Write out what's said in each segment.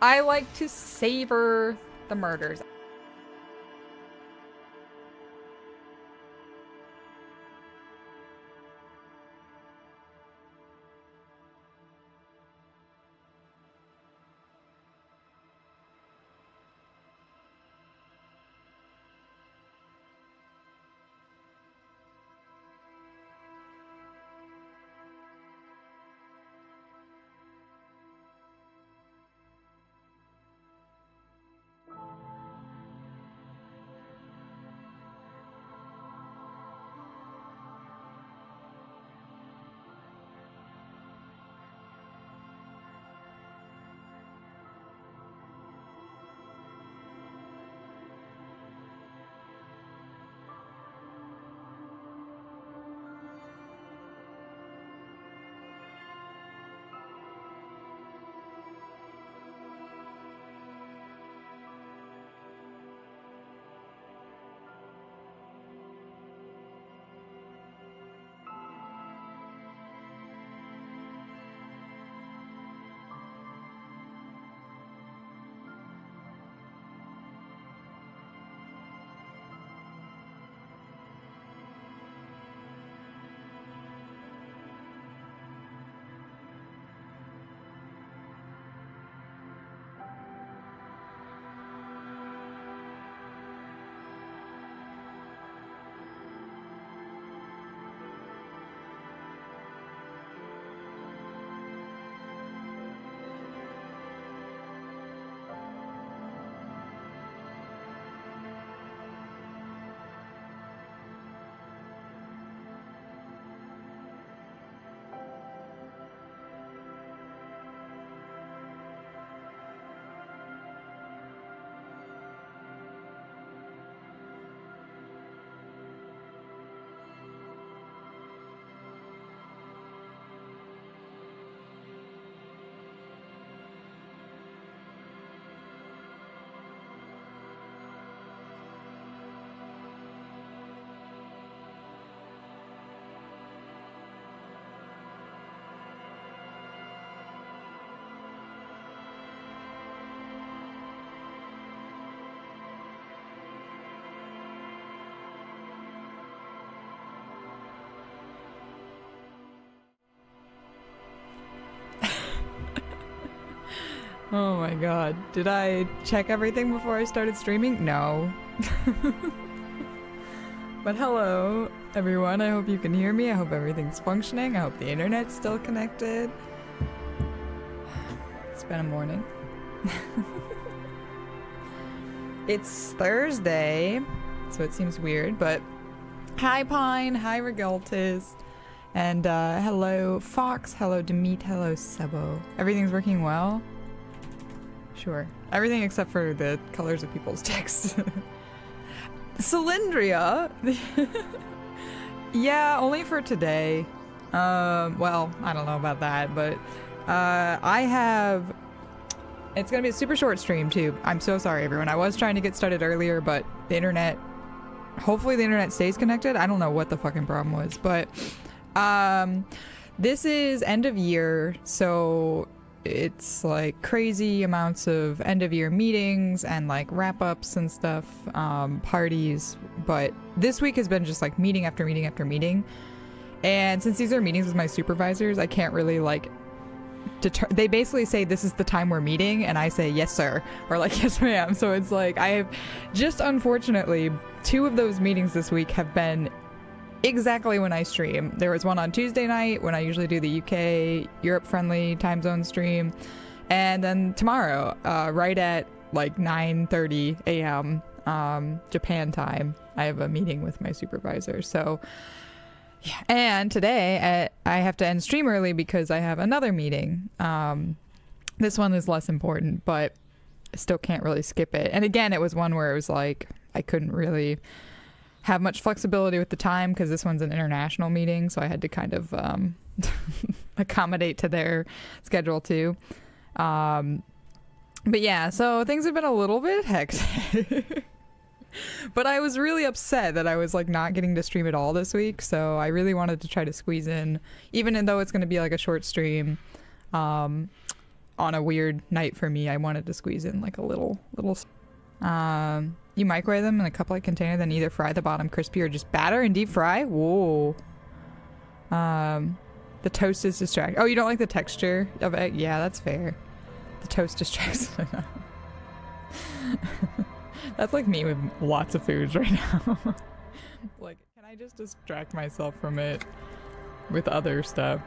I like to savor the murders. Oh my god. Did I check everything before I started streaming? No. But hello, everyone. I hope you can hear me. I hope everything's functioning. I hope the internet's still connected. It's been a morning. It's Thursday, so it seems weird, but hi Pine, hi Regaltis, and hello Fox, hello Demeet, hello Sebo. Everything's working well? Sure. Everything except for the colors of people's texts. Cylindria? Yeah, only for today. Well, I don't know about that, but it's gonna be a super short stream too. I'm so sorry everyone. I was trying to get started earlier, but the internet, hopefully the internet stays connected. I don't know what the fucking problem was, but this is end of year, so it's like crazy amounts of end of year meetings and like wrap ups and stuff, parties. But this week has been just like meeting after meeting after meeting. And since these are meetings with my supervisors, I can't really like they basically say this is the time we're meeting and I say yes sir or like yes ma'am. So it's like I have just unfortunately 2 of those meetings this week have been exactly when I stream. There was one on Tuesday night when I usually do the UK Europe friendly time zone stream, and then tomorrow right at like 9:30 a.m. Japan time I have a meeting with my supervisor. So yeah. And today I have to end stream early because I have another meeting. This one is less important, but I still can't really skip it. And again, it was one where it was like I couldn't really have much flexibility with the time because this one's an international meeting, so I had to kind of accommodate to their schedule too. But yeah, so things have been a little bit hectic. But I was really upset that I was like not getting to stream at all this week, so I really wanted to try to squeeze in, even though it's going to be like a short stream. on a weird night for me, I wanted to squeeze in like a little. You microwave them in a cup-like container, then either fry the bottom crispy or just batter and deep fry. Whoa. The toast is distracting. Oh, you don't like the texture of it? Yeah, that's fair. The toast distracts. That's like me with lots of foods right now. Like, can I just distract myself from it with other stuff?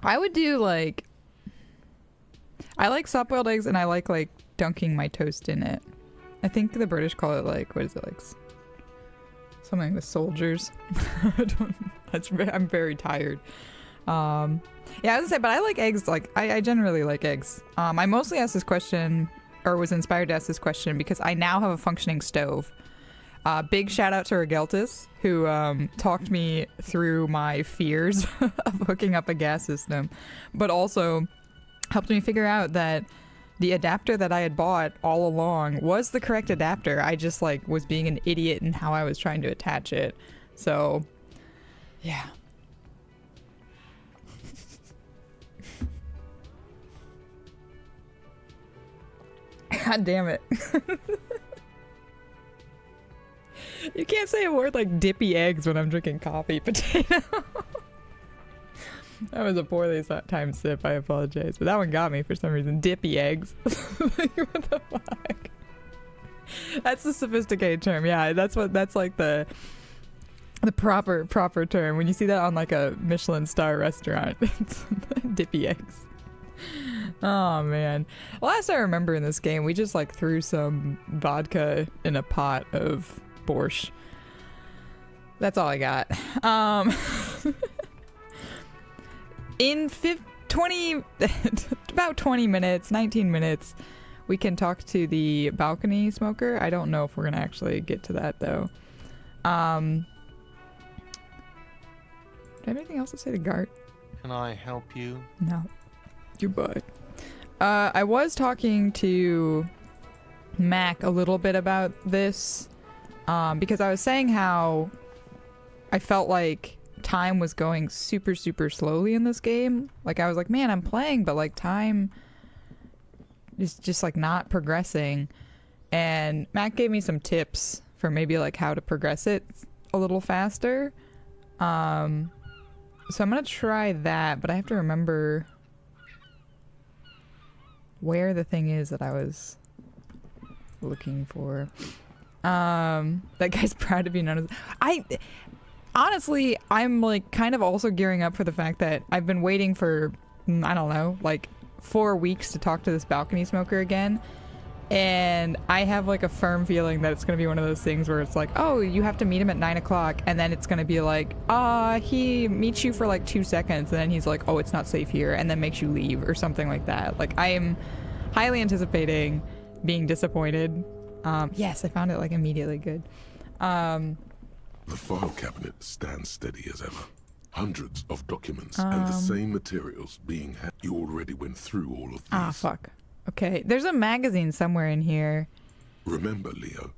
I would do like, I like soft-boiled eggs, and I like dunking my toast in it. I think the British call it like, what is it, like something with soldiers. I'm very tired. Yeah, I was gonna say, but I like eggs. Like, I generally like eggs. I mostly asked this question, or was inspired to ask this question, because I now have a functioning stove. Big shout out to Regeltis, who talked me through my fears of hooking up a gas system, but also helped me figure out that the adapter that I had bought all along was the correct adapter. I just like was being an idiot in how I was trying to attach it. So, yeah. God damn it. You can't say a word like dippy eggs when I'm drinking coffee. Potato. That was a poorly timed sip. I apologize. But that one got me for some reason. Dippy eggs. Like, what the fuck? That's the sophisticated term. Yeah, that's like the proper term. When you see that on like a Michelin star restaurant, it's dippy eggs. Oh man. Last I remember in this game, we just like threw some vodka in a pot of borscht. That's all I got. In 20 about 20 minutes, 19 minutes, we can talk to the balcony smoker. I don't know if we're gonna actually get to that though. Do I have anything else to say to Gart? Can I help you? No. Goodbye. I was talking to Mac a little bit about this, because I was saying how I felt like time was going super slowly in this game. Like, I was like, man, I'm playing, but like time is just like not progressing. And Mac gave me some tips for maybe like how to progress it a little faster. So I'm gonna try that, but I have to remember where the thing is that I was looking for. That guy's proud to be known as... Honestly, I'm like kind of also gearing up for the fact that I've been waiting for, I don't know, like 4 weeks to talk to this balcony smoker again. And I have like a firm feeling that it's going to be one of those things where it's like, oh, you have to meet him at 9 o'clock. And then it's going to be like, he meets you for like 2 seconds. And then he's like, oh, it's not safe here. And then makes you leave or something like that. Like, I am highly anticipating being disappointed. Yes, I found it like immediately good. The file cabinet stands steady as ever. Hundreds of documents and the same materials being had. You already went through all of these. Ah, fuck. Okay, there's a magazine somewhere in here. Remember, Leo,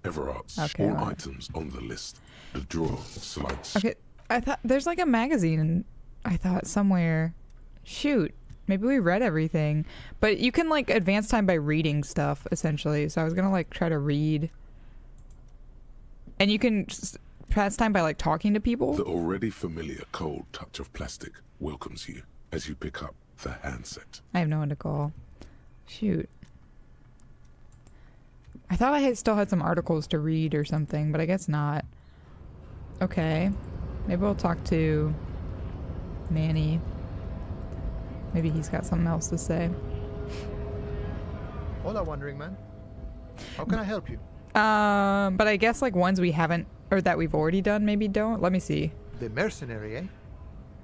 Everart's Okay, all items on the list. The drawer slides. Okay, I thought there's like a magazine, I thought somewhere. Shoot, maybe we read everything. But you can like advance time by reading stuff, essentially. So I was gonna like try to read. And you can pass time by like talking to people. The already familiar cold touch of plastic welcomes you as you pick up the handset. I have no one to call. Shoot. I thought I still had some articles to read or something, but I guess not. Okay. Maybe we'll talk to Manny. Maybe he's got something else to say. Hola, wandering man. How can I help you? But I guess like ones we haven't, or that we've already done, maybe don't. Let me see. The mercenary, eh?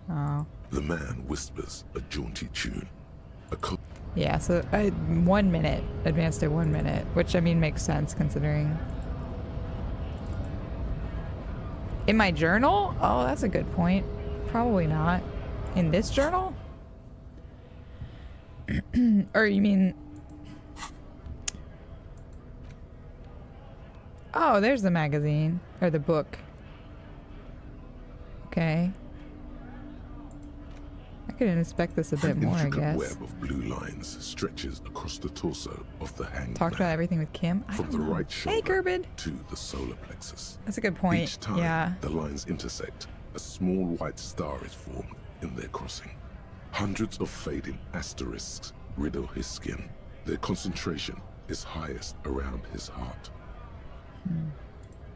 Oh. The man whispers a jaunty tune. Yeah, so 1 minute. Advanced to 1 minute, which I mean makes sense considering. In my journal? Oh, that's a good point. Probably not. In this journal? Or you mean... Oh, there's the magazine. Or the book. Okay. I could inspect this a bit An more, I intricate guess. web of blue lines stretches across the torso of the hanged Talked man, about everything with Kim. I from don't the know. right Hey, shoulder Kerbin. to the solar plexus. That's a good point. Each time Yeah. the lines intersect, a small white star is formed in their crossing. Hundreds of fading asterisks riddle his skin. Their concentration is highest around his heart.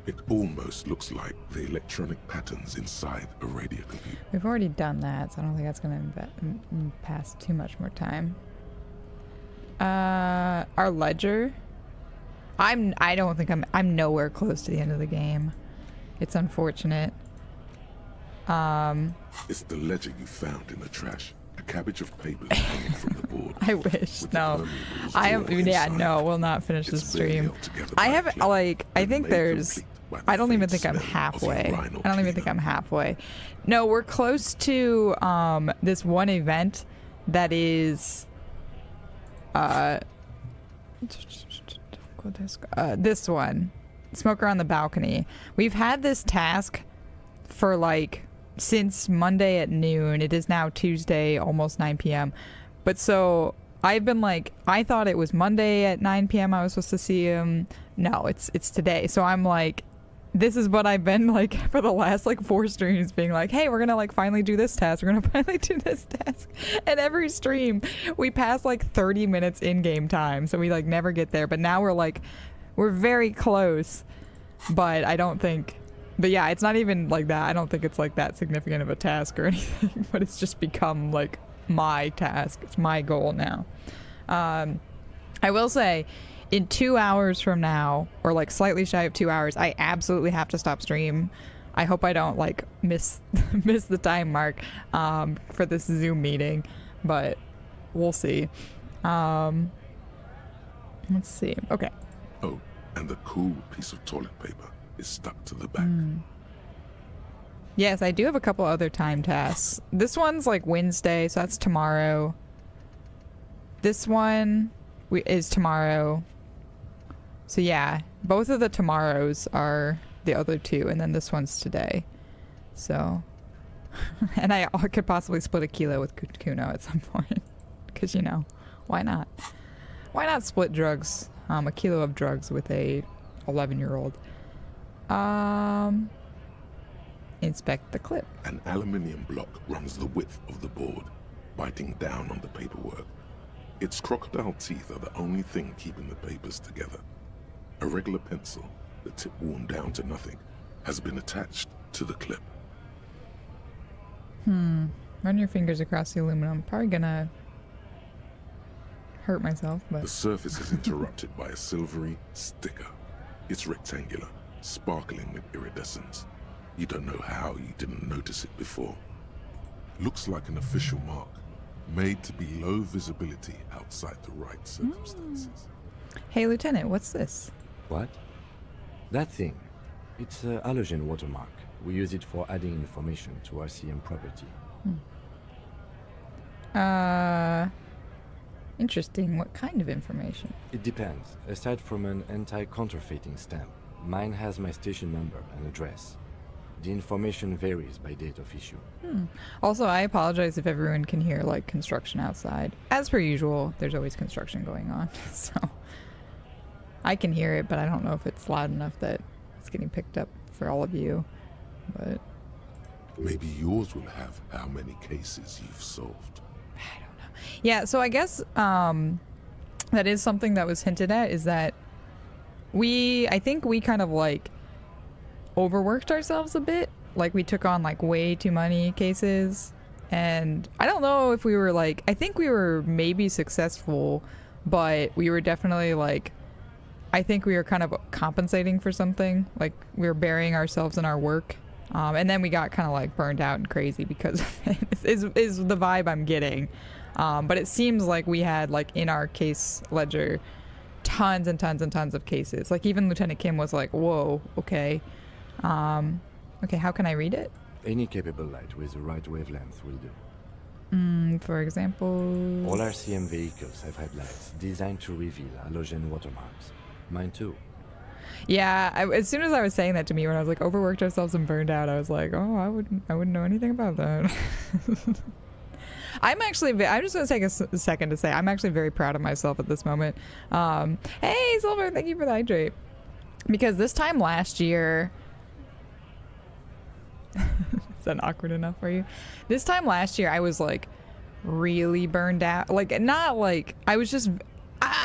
It almost looks like the electronic patterns inside a radio computer. We've already done that, so I don't think that's going to pass too much more time. Our ledger. I don't think I'm nowhere close to the end of the game. It's unfortunate. It's the ledger you found in the trash. A cabbage of papers hanging from the board. I wish. with the No. permeables I am. drawn Yeah, inside. no, we'll not finish this It's barely stream. held together I by a have, clip, like, I and think made there's. complete by the I don't even faint think I'm smell of a halfway. rhino I don't even think cleaner. I'm halfway. No, we're close to this one event that is this one. Smoker on the balcony. We've had this task for like since Monday at noon. It is now Tuesday, almost 9 p.m. But so I've been like, I thought it was Monday at 9 p.m. I was supposed to see him. No, it's today. So I'm like, this is what I've been like for the last like 4 streams, being like, hey, we're gonna like finally do this task. We're gonna finally do this task. And every stream we pass like 30 minutes in game time, so we like never get there. But now we're very close. But I don't think. But yeah, it's not even like that. I don't think it's like that significant of a task or anything. But it's just become like my task. It's my goal now. I will say, in 2 hours from now, or like slightly shy of 2 hours, I absolutely have to stop stream. I hope I don't like miss the time mark for this Zoom meeting, but we'll see. Let's see. Okay. Oh, and the cool piece of toilet paper is stuck to the back. Yes, I do have a couple other time tasks. This one's like Wednesday, so that's tomorrow. This one is tomorrow. So yeah, both of the tomorrows are the other 2, and then this one's today. So, and I could possibly split a kilo with Kuno at some point, because you know, why not? Why not split drugs? A kilo of drugs with a 11-year-old. Inspect the clip. An aluminium block runs the width of the board, biting down on the paperwork. Its crocodile teeth are the only thing keeping the papers together. A regular pencil, the tip worn down to nothing, has been attached to the clip. Run your fingers across the aluminum. Probably gonna hurt myself, The but surface is interrupted by a silvery sticker. It's rectangular, sparkling with iridescence. You don't know how you didn't notice it before. Looks like an official mark, made to be low visibility outside the right circumstances. hey, Lieutenant, what's this? What? That thing. It's a halogen watermark. We use it for adding information to RCM property. Interesting. What kind of information? It depends. Aside from an anti-counterfeiting stamp, mine has my station number and address. The information varies by date of issue. Also, I apologize if everyone can hear like construction outside. As per usual, there's always construction going on, so I can hear it, but I don't know if it's loud enough that it's getting picked up for all of you. But Maybe yours will have how many cases you've solved. I don't know. Yeah, so I guess that is something that was hinted at, is that I think we kind of like overworked ourselves a bit. Like we took on like way too many cases, and I don't know if we were like, I think we were maybe successful, but we were definitely like, I think we were kind of compensating for something. Like we were burying ourselves in our work. And then we got kind of like burned out and crazy because of it, is the vibe I'm getting. But it seems like we had like in our case ledger tons and tons and tons of cases. Like even Lieutenant Kim was like, whoa, okay. Okay, how can I read it? Any capable light with the right wavelength will do. For example... All RCM vehicles have had lights designed to reveal halogen watermarks. Mine too. Yeah, as soon as I was saying that to me, when I was like overworked ourselves and burned out, I was like, oh, I wouldn't know anything about that. I'm just gonna take a second to say I'm actually very proud of myself at this moment. Hey Silver, thank you for the hydrate. Because this time last year, is that awkward enough for you? This time last year I was like really burned out. Like not like, I was just,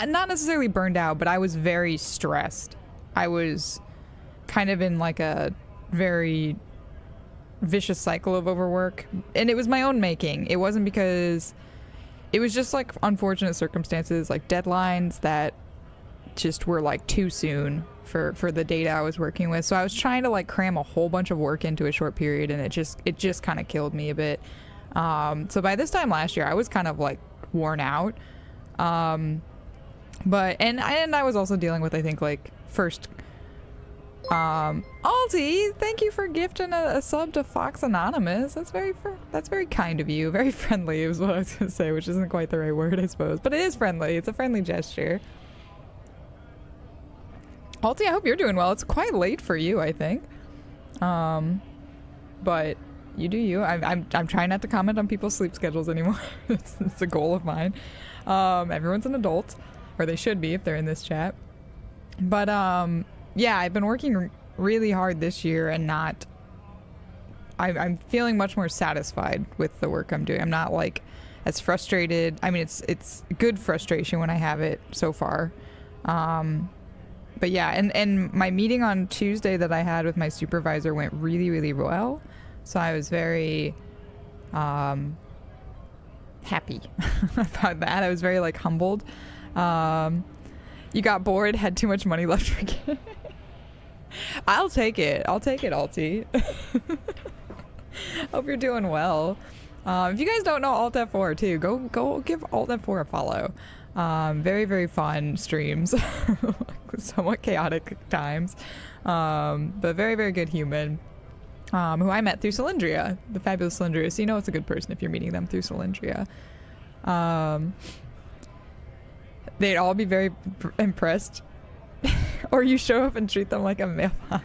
not necessarily burned out, but I was very stressed. I was kind of in like a very vicious cycle of overwork, and it was my own making. It wasn't because, it was just like unfortunate circumstances, like deadlines that just were like too soon for the data I was working with. So I was trying to like cram a whole bunch of work into a short period, and it just kind of killed me a bit. So by this time last year I was kind of like worn out, but and I was also dealing with, I think, like first Alti, thank you for gifting a sub to Fox Anonymous. That's very kind of you. Very friendly is what I was gonna say, which isn't quite the right word, I suppose, but it is friendly. It's a friendly gesture. Alti, I hope you're doing well. It's quite late for you, I think. But you do you. I'm trying not to comment on people's sleep schedules anymore. it's a goal of mine. Everyone's an adult, or they should be if they're in this chat. But yeah, I've been working really hard this year, and I'm feeling much more satisfied with the work I'm doing. I'm not like as frustrated. I mean, it's good frustration when I have it so far. But yeah, and my meeting on Tuesday that I had with my supervisor went really, really well. So I was very happy about that. I was very like humbled. You got bored, had too much money left for game. I'll take it, Alti. Hope you're doing well. If you guys don't know Alt F4 too, go give Alt F4 a follow. Very, very fun streams. Somewhat chaotic times, but very, very good human, who I met through Cylindria, the fabulous Cylindria. So you know it's a good person if you're meeting them through Cylindria. They'd all be very impressed. Or you show up and treat them like a mailbox.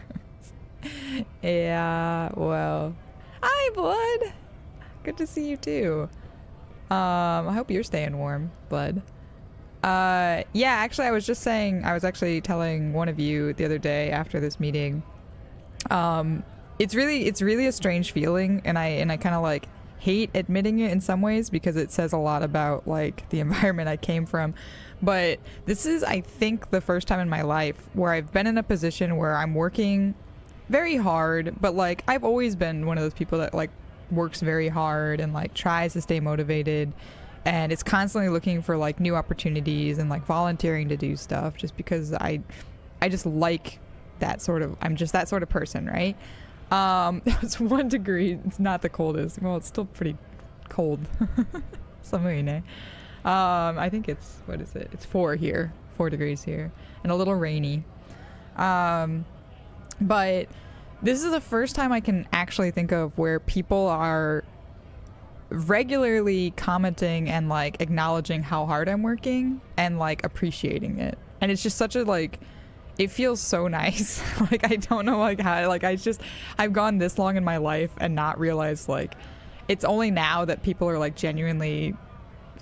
Yeah, well. Hi, Blood! Good to see you too. I hope you're staying warm, Blood. Yeah, actually I was just saying, I was actually telling one of you the other day after this meeting, it's really a strange feeling, and I kind of like hate admitting it in some ways because it says a lot about like the environment I came from. But this is, I think, the first time in my life where I've been in a position where I'm working very hard, but like I've always been one of those people that like works very hard and like tries to stay motivated, and it's constantly looking for like new opportunities and like volunteering to do stuff just because I just like that sort of, I'm just that sort of person, right? It's 1 degree. It's not the coldest. Well, it's still pretty cold. Samuine. I think it's, what is it? It's 4 here. 4 degrees here. And a little rainy. But this is the first time I can actually think of where people are regularly commenting and like acknowledging how hard I'm working and like appreciating it. And it's just such a like, it feels so nice. Like I don't know like how, like I've gone this long in my life and not realized like it's only now that people are like genuinely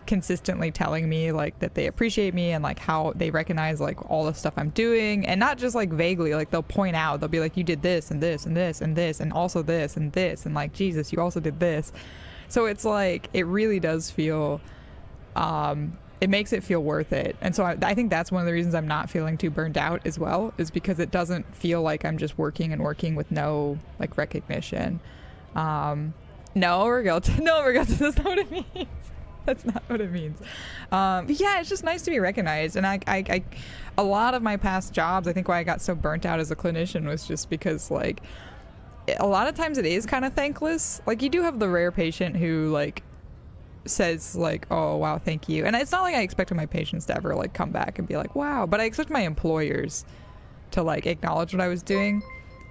consistently telling me like that they appreciate me and like how they recognize like all the stuff I'm doing, and not just like vaguely, like they'll point out, they'll be like, you did this and this and this and this and also this and this, and like, Jesus, you also did this. So it's like, it really does feel, it makes it feel worth it. And so I think that's one of the reasons I'm not feeling too burned out as well, is because it doesn't feel like I'm just working and working with no like recognition. No, Regatta, that's not what it means. That's not what it means. But yeah, it's just nice to be recognized. And I a lot of my past jobs, I think why I got so burnt out as a clinician was just because like a lot of times it is kind of thankless. Like you do have the rare patient who like says like, oh wow, thank you. And it's not like I expected my patients to ever like come back and be like, wow, but I expect my employers to like acknowledge what I was doing.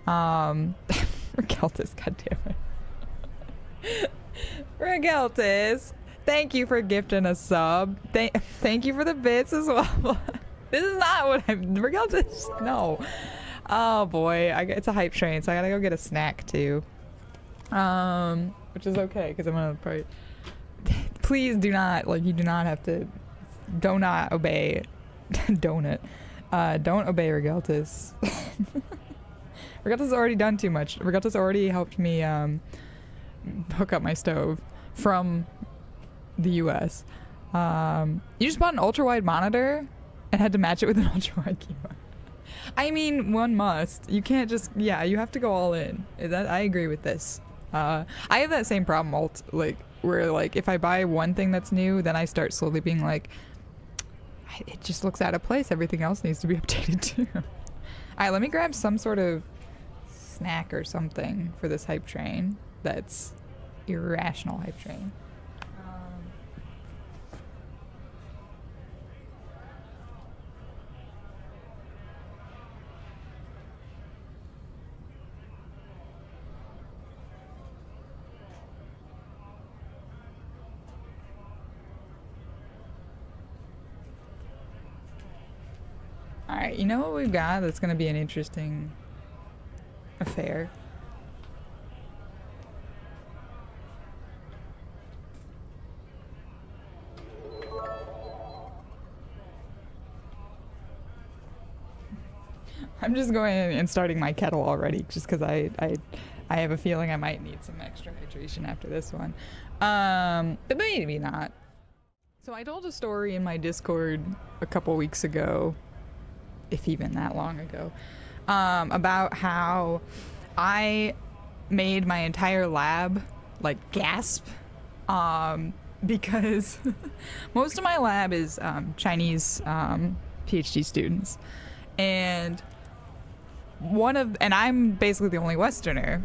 Regeltis, goddammit. Regeltis, thank you for gifting a sub. Thank you for the bits as well. This is not what I'm, Regeltis, no. Oh boy, it's a hype train, so I gotta go get a snack too. Which is okay, because I'm gonna probably, please do not, like, you do not have to, do not obey, don't obey Regeltus. Regeltus has already done too much. Regeltus already helped me hook up my stove from the US. You just bought an ultra-wide monitor and had to match it with an ultra-wide keyboard. I mean, one must. You can't just, yeah, you have to go all in. I agree with this. I have that same problem, like, where, like, if I buy one thing that's new, then I start slowly being like, it just looks out of place. Everything else needs to be updated too. Alright, let me grab some sort of snack or something for this hype train that's irrational hype train. Alright, you know what we've got that's going to be an interesting affair? I'm just going and starting my kettle already just because I have a feeling I might need some extra hydration after this one. But maybe not. So I told a story in my Discord a couple weeks ago, if even that long ago, about how I made my entire lab like gasp because most of my lab is Chinese PhD students, and I'm basically the only Westerner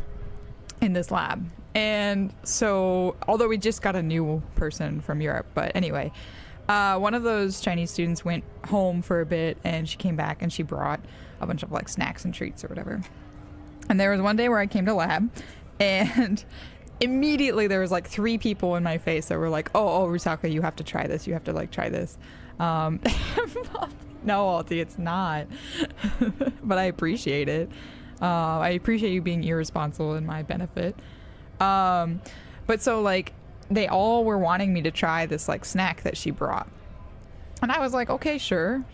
in this lab. And so, although we just got a new person from Europe, but anyway, one of those Chinese students went home for a bit, and she came back and she brought a bunch of like snacks and treats or whatever. And there was one day where I came to lab, and immediately there was like 3 people in my face that were like, oh, Rusaka, you have to try this. You have to like try this. No, Alti, it's not. But I appreciate it. I appreciate you being irresponsible in my benefit. But so like, they all were wanting me to try this like snack that she brought. And I was like, okay, sure.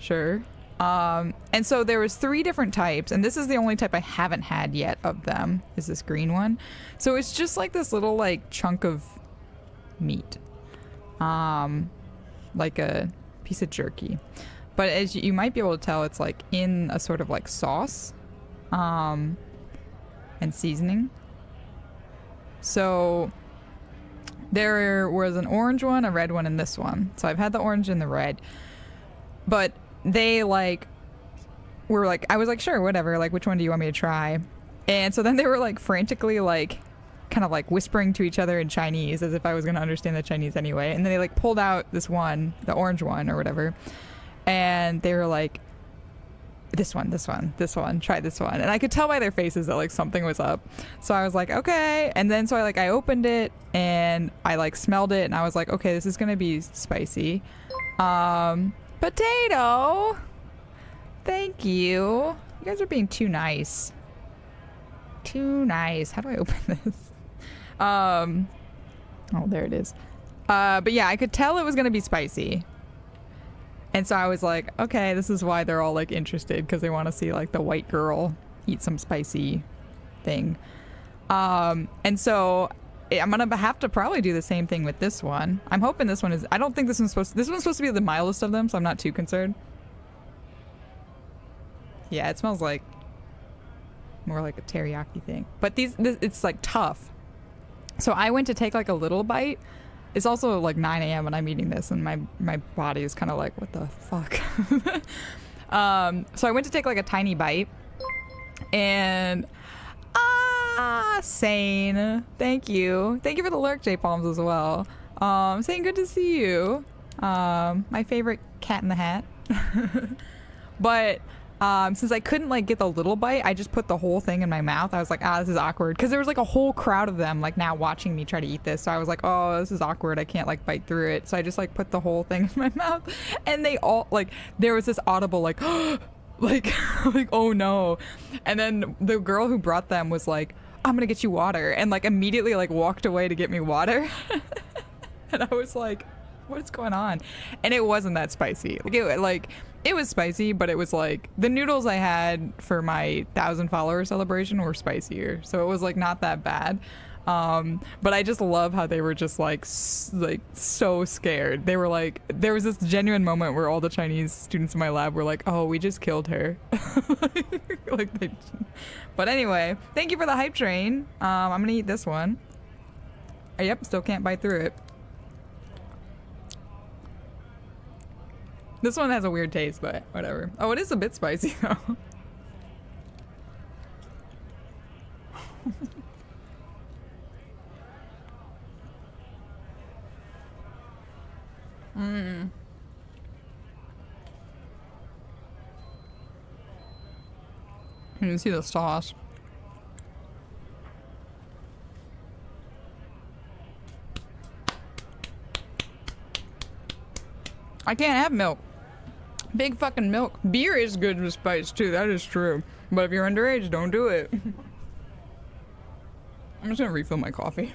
And so there was 3 different types, and this is the only type I haven't had yet of them, is this green one. So it's just like this little like chunk of meat. Like a piece of jerky. But as you might be able to tell, it's like in a sort of like sauce, and seasoning. So there was an orange one, a red one, and this one. So I've had the orange and the red. But they like were like, I was like, sure, whatever, like, which one do you want me to try? And so then they were like frantically like kind of like whispering to each other in Chinese as if I was going to understand the Chinese anyway. And then they like pulled out this one, the orange one or whatever. And they were like, this one, try this one. And I could tell by their faces that like something was up. So I was like, okay. And then so I opened it and I like smelled it and I was like, okay, this is going to be spicy. Potato. Thank you. You guys are being too nice. Too nice. How do I open this? Oh, there it is. But yeah, I could tell it was going to be spicy. And so I was like, okay, this is why they're all like interested, because they want to see like the white girl eat some spicy thing. And so I'm gonna have to probably do the same thing with this one. I'm hoping this one is, I don't think this one's supposed to be the mildest of them, so I'm not too concerned. Yeah, it smells like more like a teriyaki thing. But it's like tough. So I went to take like a little bite. It's also like 9 a.m. when I'm eating this, and my body is kind of like, what the fuck? So I went to take like a tiny bite, and Sane, thank you for the lurk, J Palms, as well. Sane, good to see you. My favorite cat in the hat. But since I couldn't like get the little bite, I just put the whole thing in my mouth. I was like, this is awkward, because there was like a whole crowd of them like now watching me try to eat this. So I was like, oh, this is awkward, I can't like bite through it. So I just like put the whole thing in my mouth, and they all like, there was this audible like like oh no. And then the girl who brought them was like, I'm gonna get you water, and like immediately like walked away to get me water. And I was like, what's going on? And it wasn't that spicy. It was spicy, but it was like the noodles I had for my 1,000 follower celebration were spicier, so it was like not that bad. But I just love how they were just like so scared. They were like, there was this genuine moment where all the Chinese students in my lab were like, oh, we just killed her. But anyway, thank you for the hype train. I'm gonna eat this one. Yep, still can't bite through it. This one has a weird taste, but whatever. Oh, it is a bit spicy though. Mmm. You can see the sauce. I can't have milk. Big fucking milk. Beer is good with spice too, that is true. But if you're underage, don't do it. I'm just gonna refill my coffee.